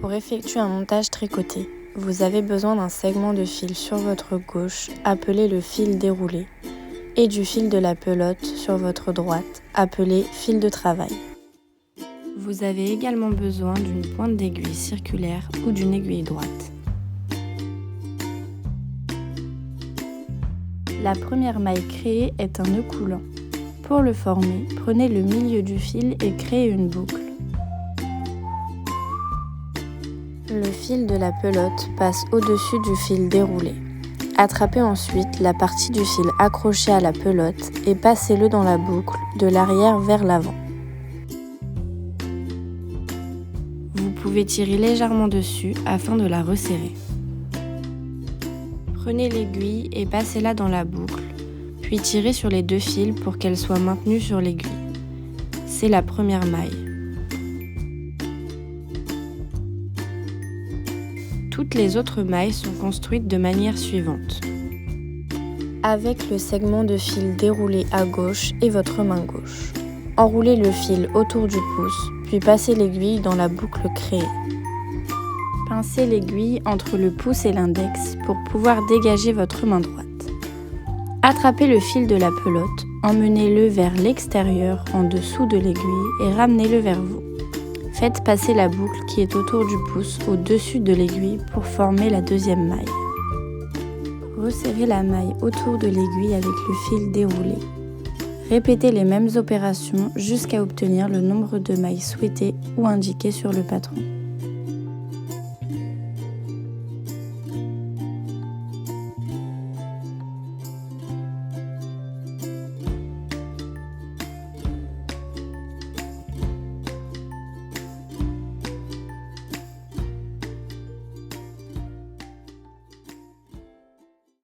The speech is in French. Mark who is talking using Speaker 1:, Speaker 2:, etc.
Speaker 1: Pour effectuer un montage tricoté, vous avez besoin d'un segment de fil sur votre gauche, appelé le fil déroulé, et du fil de la pelote sur votre droite, appelé fil de travail. Vous avez également besoin d'une pointe d'aiguille circulaire ou d'une aiguille droite. La première maille créée est un nœud coulant. Pour le former, prenez le milieu du fil et créez une boucle. Le fil de la pelote passe au-dessus du fil déroulé. Attrapez ensuite la partie du fil accrochée à la pelote et passez-le dans la boucle de l'arrière vers l'avant. Vous pouvez tirer légèrement dessus afin de la resserrer. Prenez l'aiguille et passez-la dans la boucle, puis tirez sur les deux fils pour qu'elle soit maintenue sur l'aiguille. C'est la première maille. Toutes les autres mailles sont construites de manière suivante. Avec le segment de fil déroulé à gauche et votre main gauche. Enroulez le fil autour du pouce, puis passez l'aiguille dans la boucle créée. Pincez l'aiguille entre le pouce et l'index pour pouvoir dégager votre main droite. Attrapez le fil de la pelote, emmenez-le vers l'extérieur en dessous de l'aiguille et ramenez-le vers vous. Faites passer la boucle qui est autour du pouce au-dessus de l'aiguille pour former la deuxième maille. Resserrez la maille autour de l'aiguille avec le fil déroulé. Répétez les mêmes opérations jusqu'à obtenir le nombre de mailles souhaité ou indiqué sur le patron.